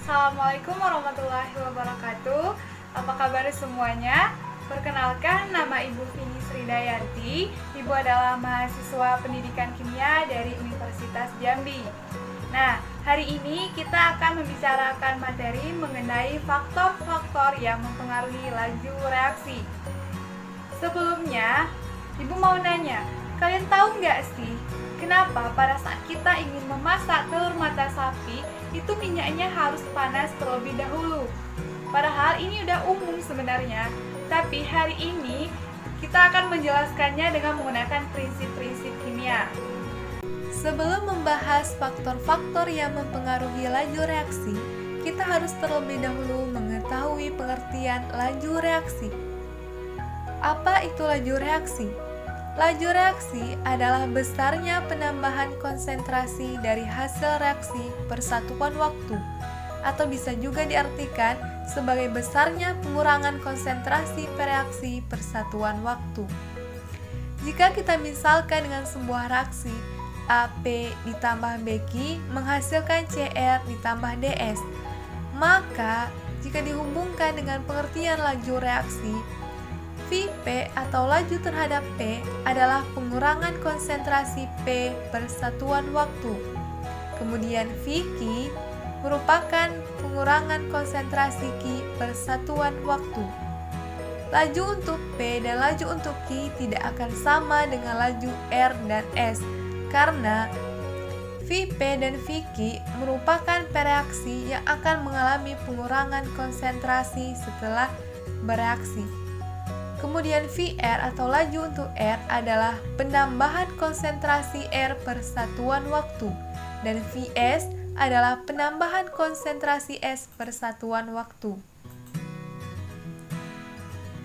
Assalamualaikum warahmatullahi wabarakatuh. Apa kabar semuanya? Perkenalkan, nama Ibu Vini Sridayanti. Ibu adalah mahasiswa pendidikan kimia dari Universitas Jambi. Nah, hari ini kita akan membicarakan materi mengenai faktor-faktor yang mempengaruhi laju reaksi. Sebelumnya, Ibu mau nanya, kalian tahu nggak sih, kenapa pada saat kita ingin memasak telur mata sapi, itu minyaknya harus panas terlebih dahulu? Padahal ini udah umum sebenarnya, tapi hari ini kita akan menjelaskannya dengan menggunakan prinsip-prinsip kimia. Sebelum membahas faktor-faktor yang mempengaruhi laju reaksi, kita harus terlebih dahulu mengetahui pengertian laju reaksi. Apa itu laju reaksi? Laju reaksi adalah besarnya penambahan konsentrasi dari hasil reaksi per satuan waktu, atau bisa juga diartikan sebagai besarnya pengurangan konsentrasi per reaksi per satuan waktu. Jika kita misalkan dengan sebuah reaksi AP ditambah BQ menghasilkan CR ditambah DS, maka jika dihubungkan dengan pengertian laju reaksi, Vp atau laju terhadap P adalah pengurangan konsentrasi P per satuan waktu. Kemudian Vq merupakan pengurangan konsentrasi Q per satuan waktu. Laju untuk P dan laju untuk Q tidak akan sama dengan laju R dan S karena Vp dan Vq merupakan reaksi yang akan mengalami pengurangan konsentrasi setelah bereaksi. Kemudian Vr atau laju untuk R adalah penambahan konsentrasi R per satuan waktu, dan Vs adalah penambahan konsentrasi S per satuan waktu.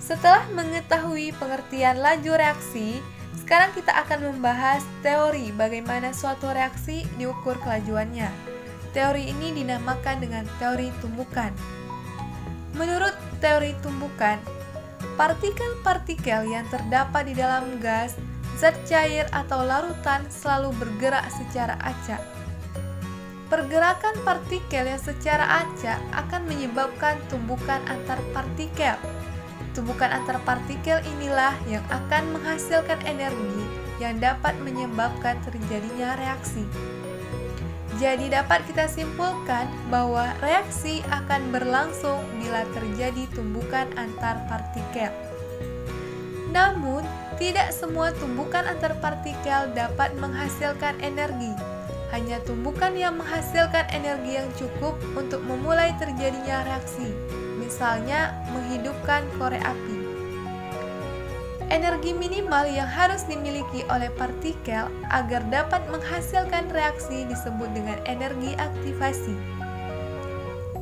Setelah mengetahui pengertian laju reaksi, sekarang kita akan membahas teori bagaimana suatu reaksi diukur kelajuannya. Teori ini dinamakan dengan teori tumbukan. Menurut teori tumbukan, partikel-partikel yang terdapat di dalam gas, zat cair atau larutan selalu bergerak secara acak. Pergerakan partikel yang secara acak akan menyebabkan tumbukan antar partikel. Tumbukan antar partikel inilah yang akan menghasilkan energi yang dapat menyebabkan terjadinya reaksi. Jadi dapat kita simpulkan bahwa reaksi akan berlangsung bila terjadi tumbukan antar partikel. Namun, tidak semua tumbukan antar partikel dapat menghasilkan energi. Hanya tumbukan yang menghasilkan energi yang cukup untuk memulai terjadinya reaksi, misalnya menghidupkan korek api. Energi minimal yang harus dimiliki oleh partikel agar dapat menghasilkan reaksi disebut dengan energi aktivasi,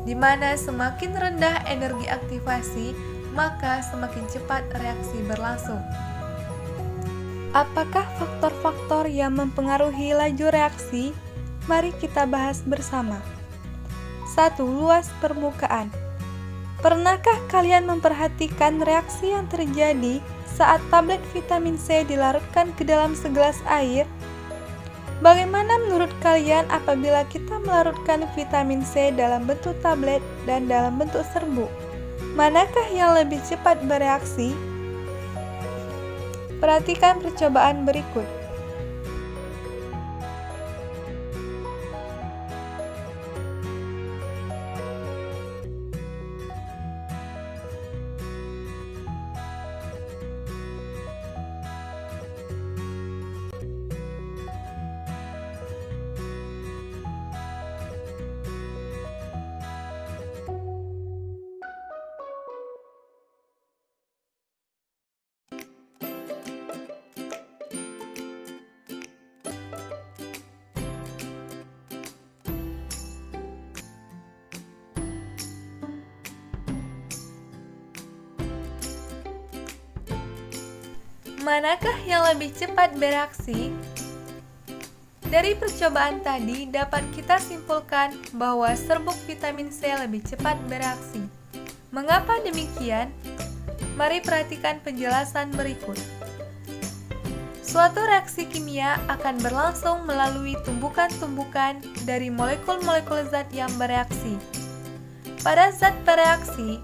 di mana semakin rendah energi aktivasi, maka semakin cepat reaksi berlangsung. Apakah faktor-faktor yang mempengaruhi laju reaksi? Mari kita bahas bersama. 1. Luas permukaan. Pernahkah kalian memperhatikan reaksi yang terjadi saat tablet vitamin C dilarutkan ke dalam segelas air? Bagaimana menurut kalian apabila kita melarutkan vitamin C dalam bentuk tablet dan dalam bentuk serbuk? Manakah yang lebih cepat bereaksi? Perhatikan percobaan berikut. Manakah yang lebih cepat bereaksi? Dari percobaan tadi dapat kita simpulkan bahwa serbuk vitamin C lebih cepat bereaksi. Mengapa demikian? Mari perhatikan penjelasan berikut. Suatu reaksi kimia akan berlangsung melalui tumbukan-tumbukan dari molekul-molekul zat yang bereaksi. Pada zat bereaksi,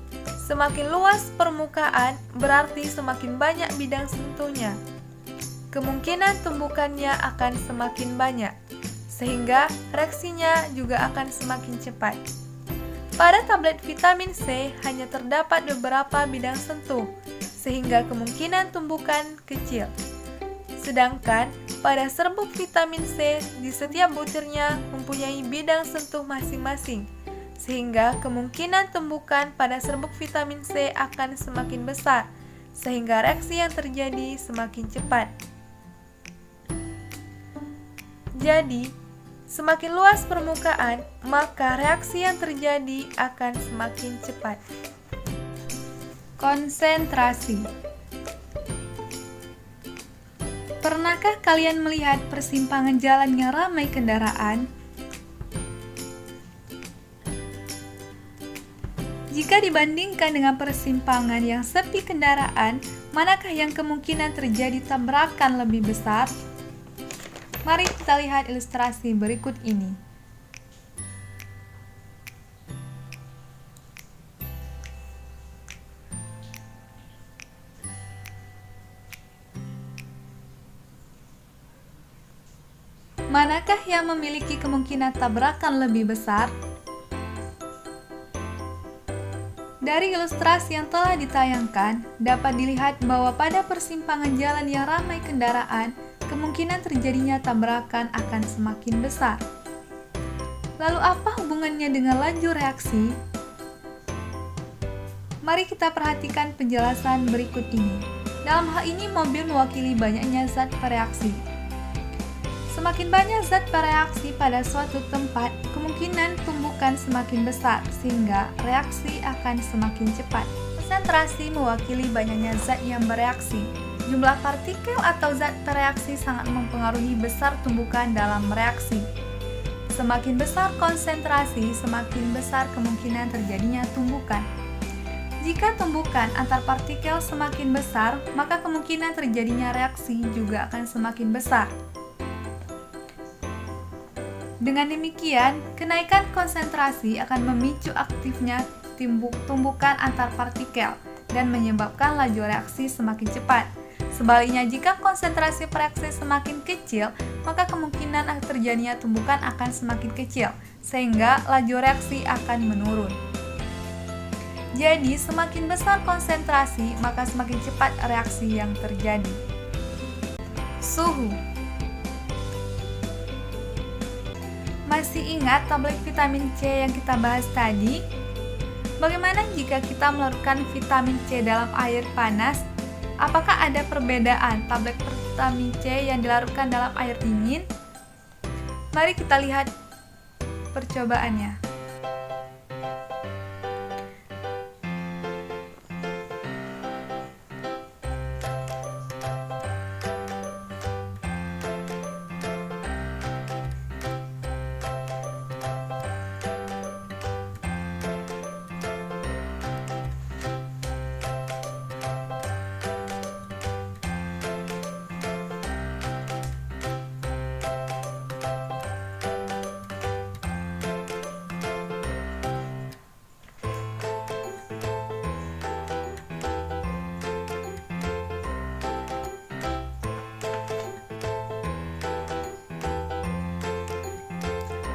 semakin luas permukaan berarti semakin banyak bidang sentuhnya. Kemungkinan tumbukannya akan semakin banyak, sehingga reaksinya juga akan semakin cepat. Pada tablet vitamin C hanya terdapat beberapa bidang sentuh, sehingga kemungkinan tumbukan kecil. Sedangkan pada serbuk vitamin C di setiap butirnya mempunyai bidang sentuh masing-masing, sehingga kemungkinan tumbukan pada serbuk vitamin C akan semakin besar, sehingga reaksi yang terjadi semakin cepat. Jadi, semakin luas permukaan, maka reaksi yang terjadi akan semakin cepat. Konsentrasi. Pernahkah kalian melihat persimpangan jalan yang ramai kendaraan? Jika dibandingkan dengan persimpangan yang sepi kendaraan, manakah yang kemungkinan terjadi tabrakan lebih besar? Mari kita lihat ilustrasi berikut ini. Manakah yang memiliki kemungkinan tabrakan lebih besar? Dari ilustrasi yang telah ditayangkan, dapat dilihat bahwa pada persimpangan jalan yang ramai kendaraan, kemungkinan terjadinya tabrakan akan semakin besar. Lalu apa hubungannya dengan laju reaksi? Mari kita perhatikan penjelasan berikut ini. Dalam hal ini, mobil mewakili banyaknya zat bereaksi. Semakin banyak zat bereaksi pada suatu tempat, kemungkinan tumbukan semakin besar, sehingga reaksi akan semakin cepat. Konsentrasi mewakili banyaknya zat yang bereaksi. Jumlah partikel atau zat bereaksi sangat mempengaruhi besar tumbukan dalam reaksi. Semakin besar konsentrasi, semakin besar kemungkinan terjadinya tumbukan. Jika tumbukan antar partikel semakin besar, maka kemungkinan terjadinya reaksi juga akan semakin besar. Dengan demikian, kenaikan konsentrasi akan memicu aktifnya tumbukan antar partikel dan menyebabkan laju reaksi semakin cepat. Sebaliknya, jika konsentrasi reaksi semakin kecil, maka kemungkinan terjadinya tumbukan akan semakin kecil, sehingga laju reaksi akan menurun. Jadi, semakin besar konsentrasi, maka semakin cepat reaksi yang terjadi. Suhu. Masih ingat tablet vitamin C yang kita bahas tadi? Bagaimana jika kita melarutkan vitamin C dalam air panas? Apakah ada perbedaan tablet vitamin C yang dilarutkan dalam air dingin? Mari kita lihat percobaannya.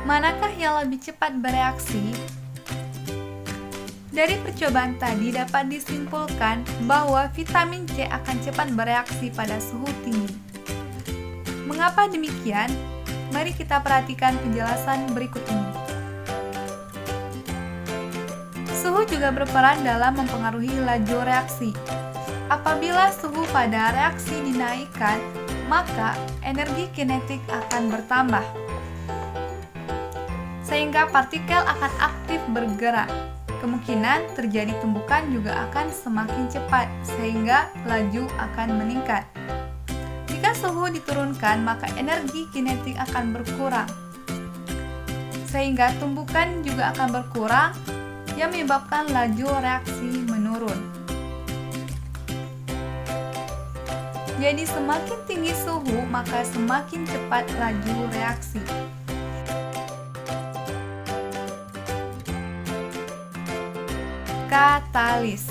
Manakah yang lebih cepat bereaksi? Dari percobaan tadi dapat disimpulkan bahwa vitamin C akan cepat bereaksi pada suhu tinggi. Mengapa demikian? Mari kita perhatikan penjelasan berikut ini. Suhu juga berperan dalam mempengaruhi laju reaksi. Apabila suhu pada reaksi dinaikkan, maka energi kinetik akan bertambah, sehingga partikel akan aktif bergerak. Kemungkinan terjadi tumbukan juga akan semakin cepat, sehingga laju akan meningkat. Jika suhu diturunkan, maka energi kinetik akan berkurang, sehingga tumbukan juga akan berkurang, yang menyebabkan laju reaksi menurun. Jadi semakin tinggi suhu, maka semakin cepat laju reaksi. Katalis.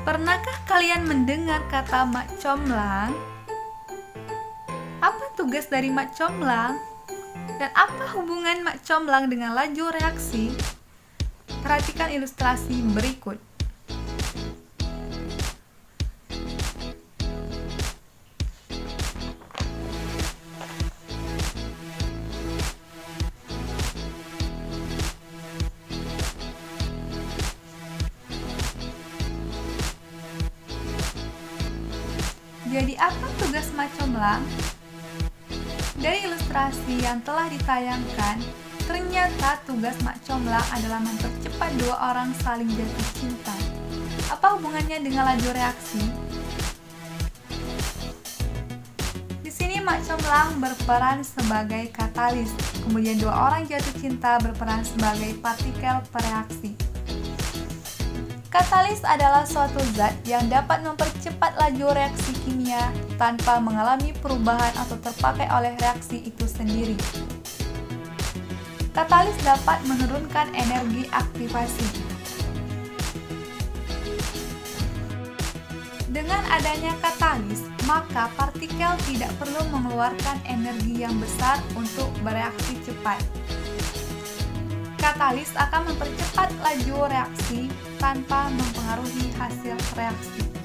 Pernahkah kalian mendengar kata mak comblang? Apa tugas dari mak comblang? Dan apa hubungan mak comblang dengan laju reaksi? Perhatikan ilustrasi berikut. Jadi apa tugas mak comblang? Dari ilustrasi yang telah ditayangkan, ternyata tugas mak comblang adalah mempercepat dua orang saling jatuh cinta. Apa hubungannya dengan laju reaksi? Di sini mak comblang berperan sebagai katalis, kemudian dua orang jatuh cinta berperan sebagai partikel pereaksi. Katalis adalah suatu zat yang dapat mempercepat laju reaksi kimia tanpa mengalami perubahan atau terpakai oleh reaksi itu sendiri. Katalis dapat menurunkan energi aktivasi. Dengan adanya katalis, maka partikel tidak perlu mengeluarkan energi yang besar untuk bereaksi cepat. Katalis akan mempercepat laju reaksi tanpa mempengaruhi hasil reaksi.